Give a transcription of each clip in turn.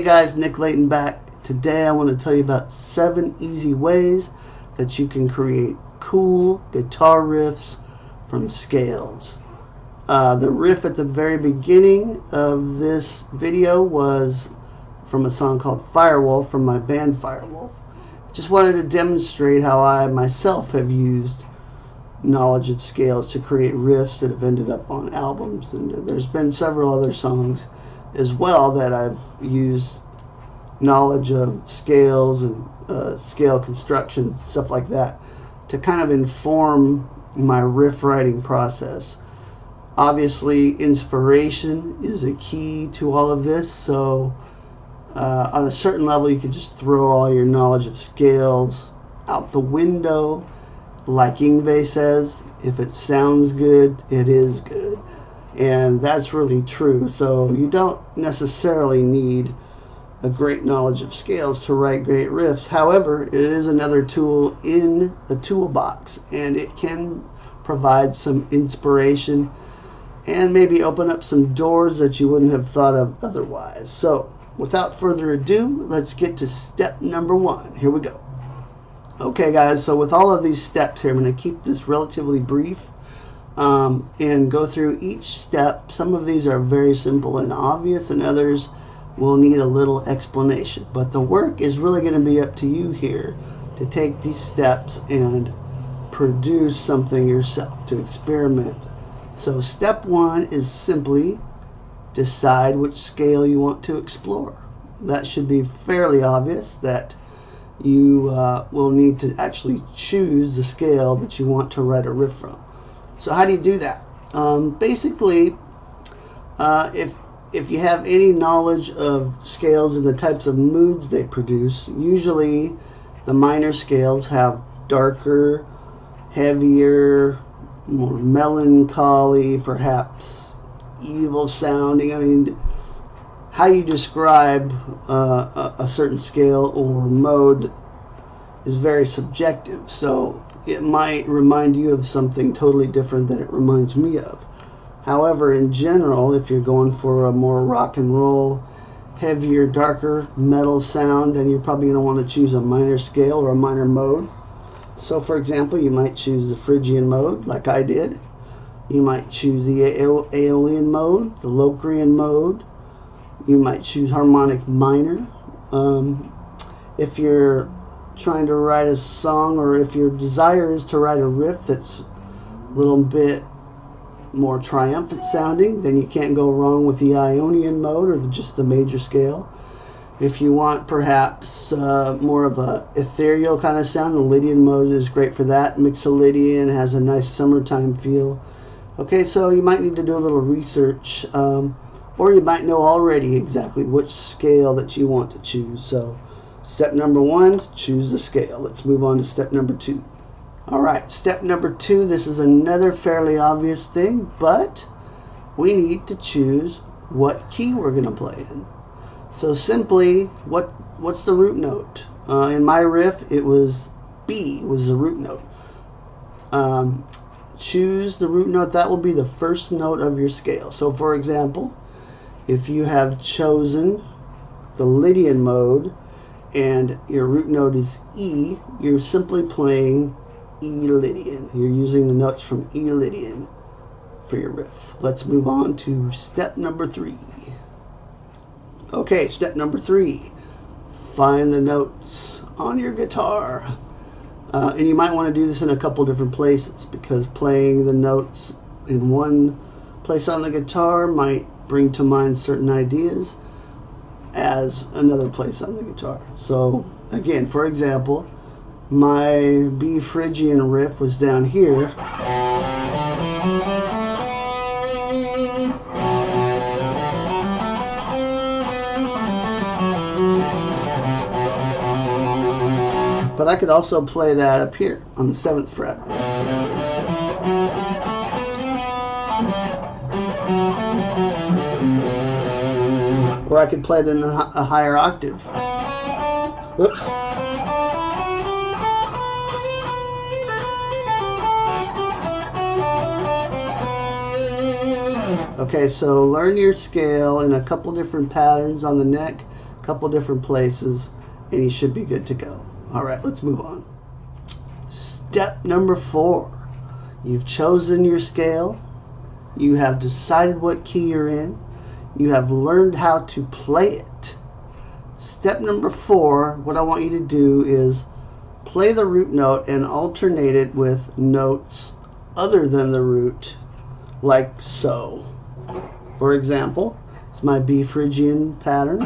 Hey guys, Nick Layton back. Today I want to tell you about 7 easy ways that you can create cool guitar riffs from scales. The riff at the very beginning of this video was from a song called Firewolf from my band Firewolf. Just wanted to demonstrate how I myself have used knowledge of scales to create riffs that have ended up on albums, and there's been several other songs as well that I've used knowledge of scales and scale construction, stuff like that, to kind of inform my riff writing process. Obviously, inspiration is a key to all of this, so on a certain level you can just throw all your knowledge of scales out the window. Like Yngwie says, if it sounds good, it is good. And that's really true. So you don't necessarily need a great knowledge of scales to write great riffs. However, it is another tool in the toolbox, and it can provide some inspiration and maybe open up some doors that you wouldn't have thought of otherwise. So without further ado, let's get to step number 1. Here we go. Okay guys, so with all of these steps here, I'm going to keep this relatively brief and go through each step. Some of these are very simple and obvious, and others will need a little explanation. But the work is really going to be up to you here to take these steps and produce something yourself, to experiment. So step 1 is simply decide which scale you want to explore. That should be fairly obvious that you will need to actually choose the scale that you want to write a riff from. So how do you do that? Basically, if you have any knowledge of scales and the types of moods they produce, usually the minor scales have darker, heavier, more melancholy, perhaps evil sounding. I mean, how you describe a certain scale or mode is very subjective, so it might remind you of something totally different than it reminds me of. However, in general, if you're going for a more rock and roll, heavier, darker metal sound, then you're probably going to want to choose a minor scale or a minor mode. So for example, you might choose the Phrygian mode, like I did. You might choose the Aeolian mode, the Locrian mode. You might choose harmonic minor. If you're trying to write a song, or if your desire is to write a riff that's a little bit more triumphant sounding, then you can't go wrong with the Ionian mode or just the major scale. If you want perhaps more of a ethereal kind of sound, the Lydian mode is great for that. Mixolydian has a nice summertime feel. Okay, so you might need to do a little research, or you might know already exactly which scale that you want to choose. So step number 1, choose the scale. Let's move on to step number 2. Alright, step number 2, this is another fairly obvious thing, but we need to choose what key we're going to play in. So simply, what's the root note? In my riff, it was B was the root note. Choose the root note. That will be the first note of your scale. So for example, if you have chosen the Lydian mode and your root note is E, you're simply playing E Lydian. You're using the notes from E Lydian for your riff. Let's move on to step number 3. Okay, step number 3. Find the notes on your guitar. And you might want to do this in a couple different places, because playing the notes in one place on the guitar might bring to mind certain ideas as another place on the guitar. So again, for example, my B Phrygian riff was down here, but I could also play that up here on the 7th fret. Or I could play it in a higher octave. Whoops. Okay, so learn your scale in a couple different patterns on the neck. a couple different places, and you should be good to go. All right, let's move on. Step number 4. You've chosen your scale. You have decided what key you're in. You have learned how to play it. Step number 4, what I want you to do is play the root note and alternate it with notes other than the root, like so. For example, it's my B Phrygian pattern.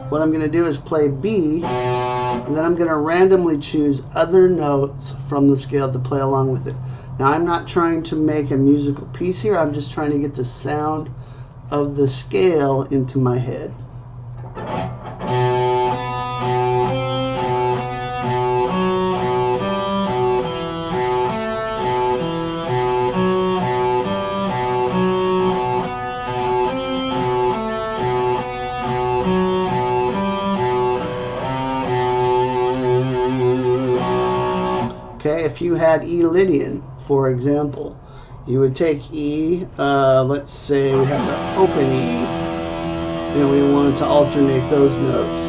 What I'm going to do is play B, and then I'm going to randomly choose other notes from the scale to play along with it. Now, I'm not trying to make a musical piece here. I'm just trying to get the sound of the scale into my head. Okay, if you had E Lydian, for example, you would take E, let's say we have the open E, and we wanted to alternate those notes.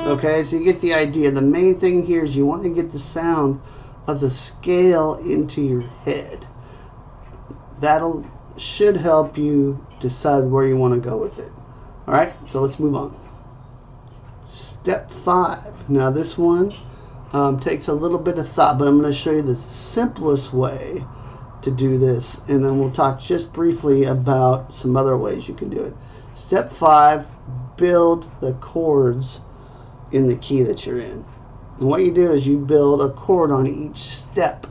Okay, so you get the idea. The main thing here is you want to get the sound of the scale into your head. That'll should help you decide where you want to go with it. Alright, so let's move on. Step 5. Now this one takes a little bit of thought, but I'm going to show you the simplest way to do this, and then we'll talk just briefly about some other ways you can do it. Step 5, build the chords in the key that you're in. And what you do is you build a chord on each step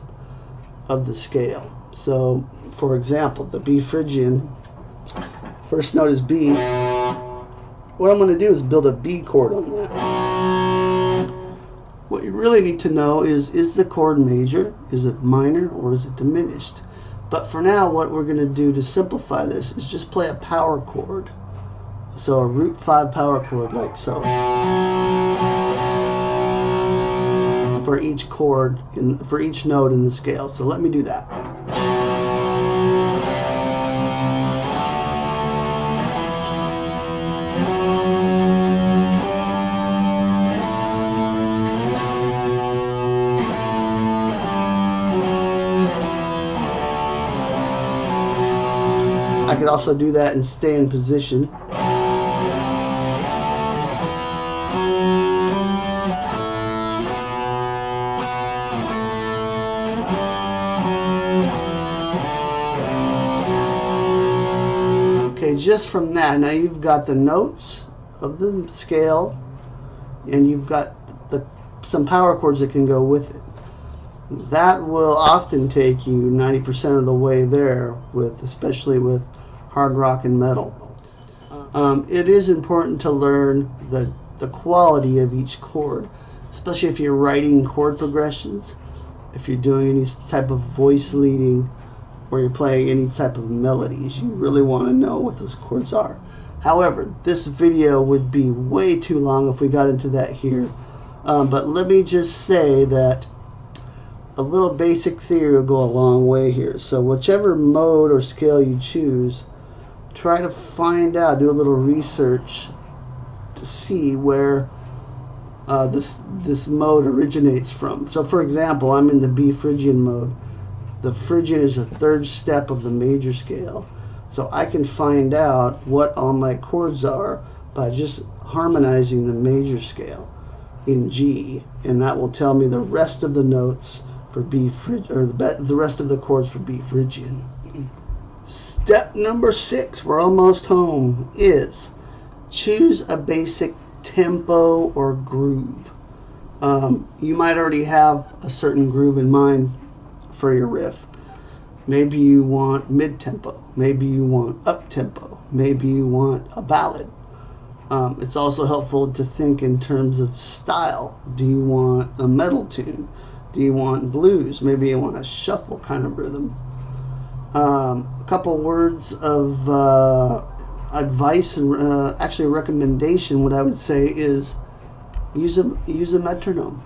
of the scale. So, for example, the B Phrygian, first note is B. What I'm going to do is build a B chord on that. What you really need to know is the chord major, is it minor, or is it diminished? But for now, what we're going to do to simplify this is just play a power chord. So a root 5 power chord, like so, for each chord, for each note in the scale. So let me do that. I could also do that and stay in position. Okay, just from that, now you've got the notes of the scale, and you've got some power chords that can go with it. That will often take you 90% of the way there, especially with hard rock and metal. It is important to learn the quality of each chord, especially if you're writing chord progressions, if you're doing any type of voice leading, or you're playing any type of melodies. You really want to know what those chords are. However, this video would be way too long if we got into that here. But let me just say that a little basic theory will go a long way here. So whichever mode or scale you choose, try to find out, do a little research to see where this mode originates from. So for example, I'm in the B Phrygian mode. The Phrygian is the 3rd step of the major scale. So I can find out what all my chords are by just harmonizing the major scale in G, and that will tell me the rest of the notes for B Phrygian, or the rest of the chords for B Phrygian. Step number 6, we're almost home, is choose a basic tempo or groove. You might already have a certain groove in mind for your riff. Maybe you want mid-tempo, maybe you want up-tempo, maybe you want a ballad. It's also helpful to think in terms of style. Do you want a metal tune? Do you want blues? Maybe you want a shuffle kind of rhythm. A couple words of advice and actually a recommendation. What I would say is use a metronome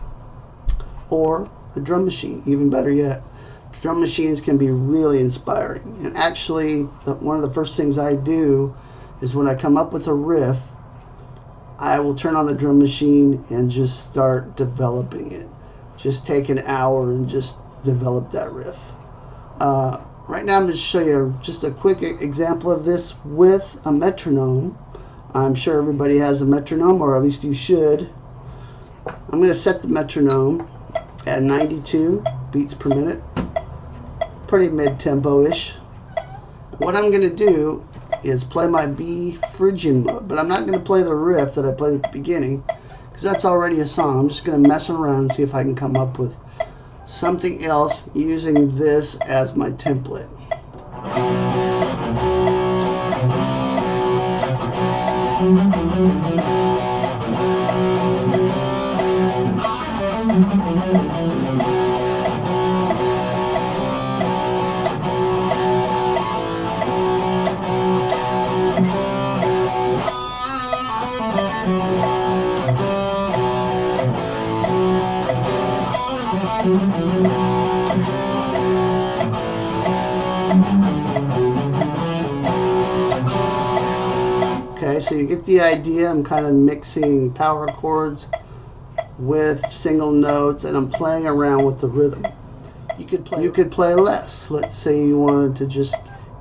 or a drum machine. Even better yet, drum machines can be really inspiring. And actually, one of the first things I do is when I come up with a riff, I will turn on the drum machine and just start developing it. Just take an hour and just develop that riff. Right now I'm going to show you just a quick example of this with a metronome. I'm sure everybody has a metronome, or at least you should. I'm going to set the metronome at 92 beats per minute. Pretty mid-tempo-ish. What I'm going to do is play my B Phrygian mode, but I'm not going to play the riff that I played at the beginning because that's already a song. I'm just going to mess around and see if I can come up with something else using this as my template. Okay, so you get the idea. I'm kind of mixing power chords with single notes, and I'm playing around with the rhythm. You could play less. Let's say you wanted to just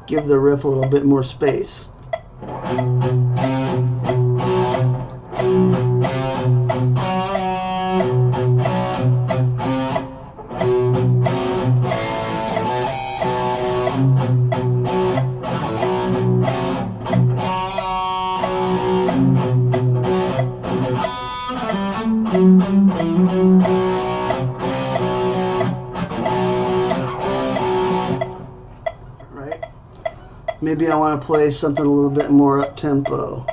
give the riff a little bit more space. Maybe I want to play something a little bit more up-tempo.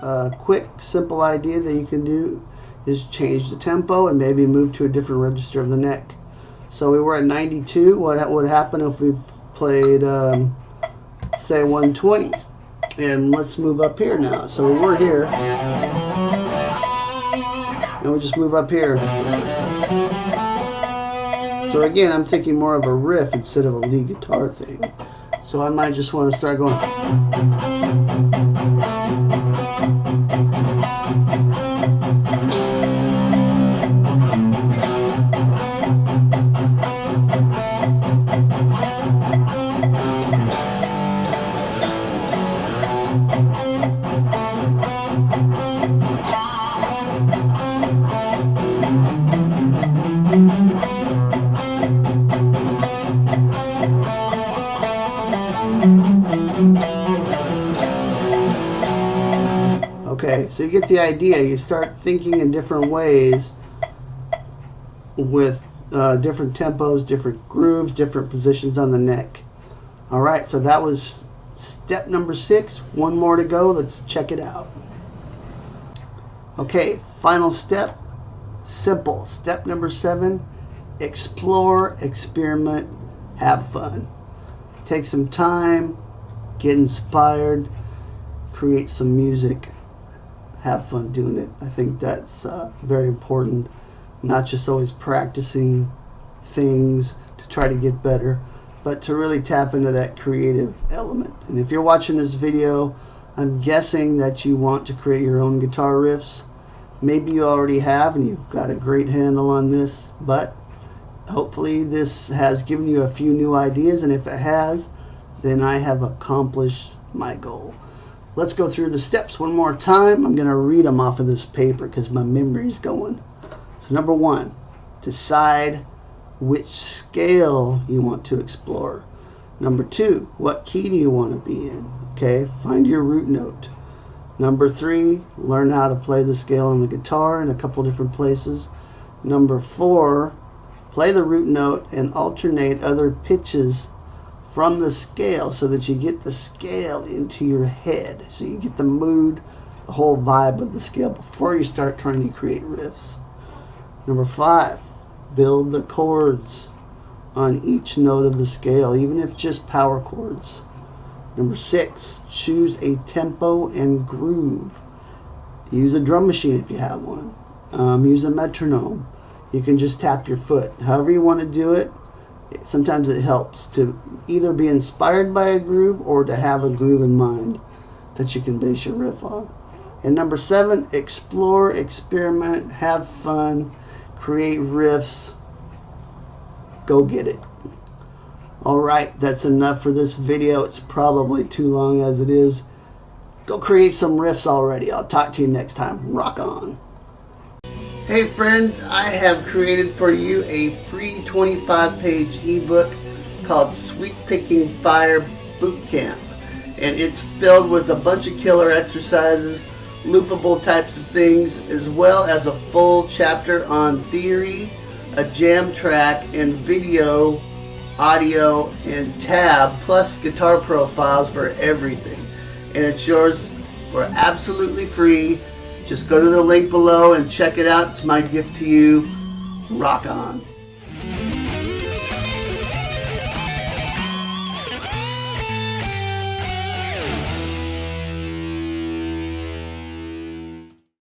A quick, simple idea that you can do is change the tempo and maybe move to a different register of the neck. So we were at 92. What would happen if we played, say, 120? And let's move up here now. So we're here, and we just move up here. So again, I'm thinking more of a riff instead of a lead guitar thing. So I might just want to start going. Okay, so you get the idea. You start thinking in different ways with different tempos, different grooves, different positions on the neck. Alright, so that was step number 6. One more to go. Let's check it out. Okay, final step. Simple. Step number 7. Explore, experiment, have fun. Take some time, get inspired, create some music. Have fun doing it. I think that's very important. Not just always practicing things to try to get better, but to really tap into that creative element. And if you're watching this video, I'm guessing that you want to create your own guitar riffs. Maybe you already have and you've got a great handle on this, but hopefully this has given you a few new ideas, and if it has, then I have accomplished my goal. Let's go through the steps one more time. I'm going to read them off of this paper because my memory's going. So number 1, decide which scale you want to explore. Number 2, what key do you want to be in? Okay, find your root note. Number 3, learn how to play the scale on the guitar in a couple different places. Number 4, play the root note and alternate other pitches from the scale so that you get the scale into your head. So you get the mood, the whole vibe of the scale before you start trying to create riffs. Number 5, build the chords on each note of the scale, even if just power chords. Number 6, choose a tempo and groove. Use a drum machine if you have one. Use a metronome. You can just tap your foot. However you want to do it, sometimes it helps to either be inspired by a groove or to have a groove in mind that you can base your riff on. And number 7, explore, experiment, have fun, create riffs. Go get it. Alright, that's enough for this video. It's probably too long as it is. Go create some riffs already. I'll talk to you next time. Rock on. Hey friends, I have created for you a free 25-page ebook called Sweet Picking Fire Bootcamp. And it's filled with a bunch of killer exercises, loopable types of things, as well as a full chapter on theory, a jam track, and video, audio, and tab, plus guitar profiles for everything. And it's yours for absolutely free. Just go to the link below and check it out. It's my gift to you. Rock on.